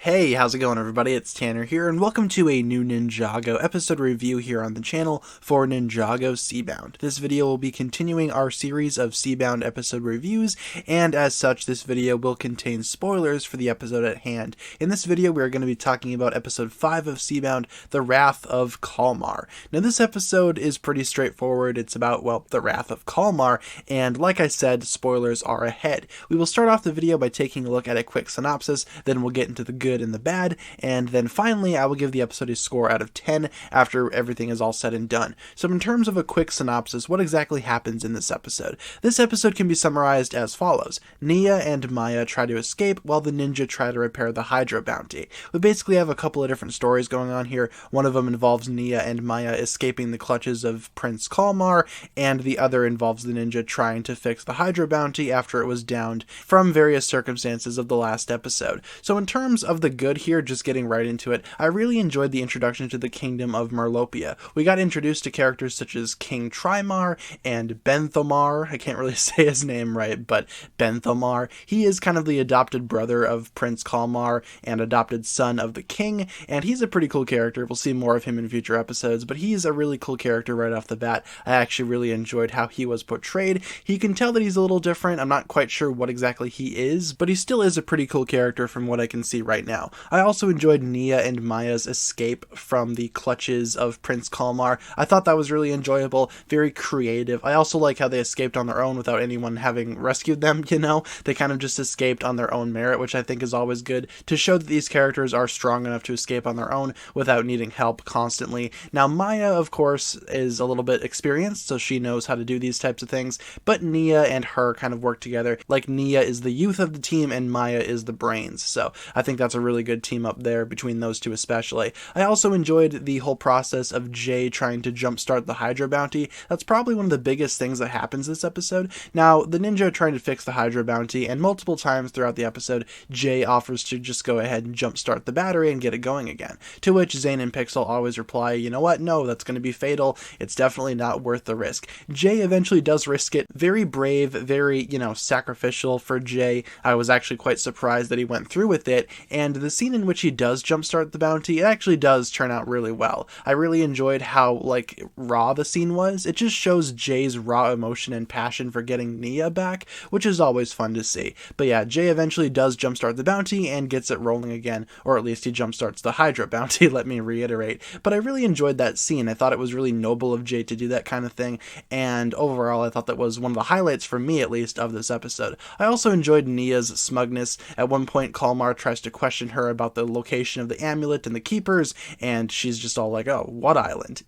Hey, how's it going everybody? It's Tanner here, and welcome to a new Ninjago episode review here on the channel for Ninjago Seabound. This video will be continuing our series of Seabound episode reviews, and as such, this video will contain spoilers for the episode at hand. In this video, we're going to be talking about episode 5 of Seabound, The Wrath of Kalmaar. Now, this episode is pretty straightforward. It's about, well, the Wrath of Kalmaar, and like I said, spoilers are ahead. We will start off the video by taking a look at a quick synopsis, then we'll get into the good and the bad, and then finally I will give the episode a score out of 10 after everything is all said and done. So in terms of a quick synopsis, what exactly happens in this episode? This episode can be summarized as follows. Nia and Maya try to escape while the ninja try to repair the Hydra bounty. We basically have a couple of different stories going on here. One of them involves Nia and Maya escaping the clutches of Prince Kalmaar, and the other involves the ninja trying to fix the Hydra bounty after it was downed from various circumstances of the last episode. So in terms of the good here, just getting right into it, I really enjoyed the introduction to the kingdom of Merlopia. We got introduced to characters such as King Trimar and Benthomar. I can't really say his name right, but Benthomar. He is kind of the adopted brother of Prince Kalmaar and adopted son of the king, and he's a pretty cool character. We'll see more of him in future episodes, but he's a really cool character right off the bat. I actually really enjoyed how he was portrayed. You can tell that he's a little different. I'm not quite sure what exactly he is, but he still is a pretty cool character from what I can see right now. I also enjoyed Nia and Maya's escape from the clutches of Prince Kalmaar. I thought that was really enjoyable, very creative. I also like how they escaped on their own without anyone having rescued them, you know? They kind of just escaped on their own merit, which I think is always good to show that these characters are strong enough to escape on their own without needing help constantly. Now, Maya, of course, is a little bit experienced, so she knows how to do these types of things, but Nia and her kind of work together. Like, Nia is the youth of the team and Maya is the brains, so I think that's a really good team up there between those two especially. I also enjoyed the whole process of Jay trying to jumpstart the Hydra bounty. That's probably one of the biggest things that happens this episode. Now, the ninja trying to fix the Hydra bounty, and multiple times throughout the episode, Jay offers to just go ahead and jumpstart the battery and get it going again. To which Zane and Pixel always reply, you know what, no, that's going to be fatal. It's definitely not worth the risk. Jay eventually does risk it. Very brave, very, sacrificial for Jay. I was actually quite surprised that he went through with it, and the scene in which he does jumpstart the bounty, it actually does turn out really well. I really enjoyed how, raw the scene was. It just shows Jay's raw emotion and passion for getting Nia back, which is always fun to see. But yeah, Jay eventually does jumpstart the bounty and gets it rolling again, or at least he jumpstarts the Hydra bounty, let me reiterate. But I really enjoyed that scene. I thought it was really noble of Jay to do that kind of thing, and overall I thought that was one of the highlights, for me at least, of this episode. I also enjoyed Nia's smugness. At one point, Kalmaar tries to question her about the location of the amulet and the keepers, and she's just all like, oh, what island?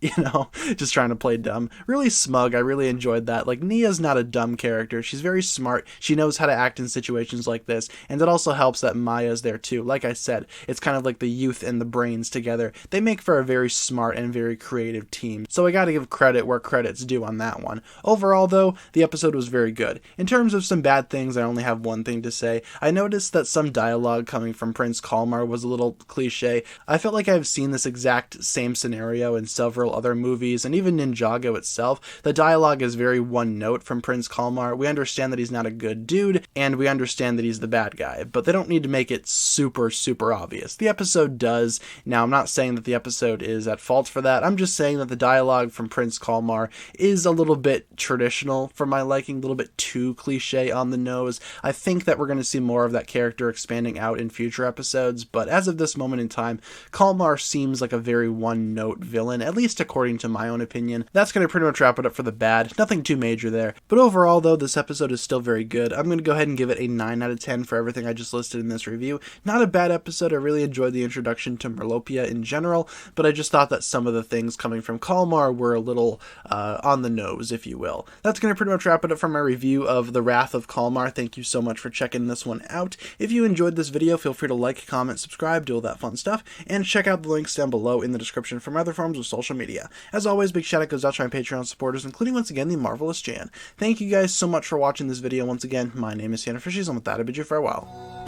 Just trying to play dumb. Really smug. I really enjoyed that. Nia's not a dumb character. She's very smart. She knows how to act in situations like this, and it also helps that Maya's there too. Like I said, it's kind of like the youth and the brains together. They make for a very smart and very creative team, so I gotta give credit where credit's due on that one. Overall, though, the episode was very good. In terms of some bad things, I only have one thing to say. I noticed that some dialogue coming from Prince Kalmaar was a little cliche. I felt like I've seen this exact same scenario in several other movies, and even Ninjago itself. The dialogue is very one note from Prince Kalmaar. We understand that he's not a good dude, and we understand that he's the bad guy, but they don't need to make it super, super obvious. The episode does. Now, I'm not saying that the episode is at fault for that. I'm just saying that the dialogue from Prince Kalmaar is a little bit traditional for my liking, a little bit too cliche on the nose. I think that we're going to see more of that character expanding out in future episodes, but as of this moment in time, Kalmaar seems like a very one-note villain, at least according to my own opinion. That's going to pretty much wrap it up for the bad. Nothing too major there. But overall, though, this episode is still very good. I'm going to go ahead and give it a 9 out of 10 for everything I just listed in this review. Not a bad episode. I really enjoyed the introduction to Merlopia in general, but I just thought that some of the things coming from Kalmaar were a little on the nose, if you will. That's going to pretty much wrap it up for my review of The Wrath of Kalmaar. Thank you so much for checking this one out. If you enjoyed this video, feel free to like, comment, subscribe, do all that fun stuff, and check out the links down below in the description for my other forms of social media. As always, big shout out goes out to my Patreon supporters, including once again the marvelous Jan. Thank you guys so much for watching this video once again. My name is TannerFishies, and with that I bid you farewell.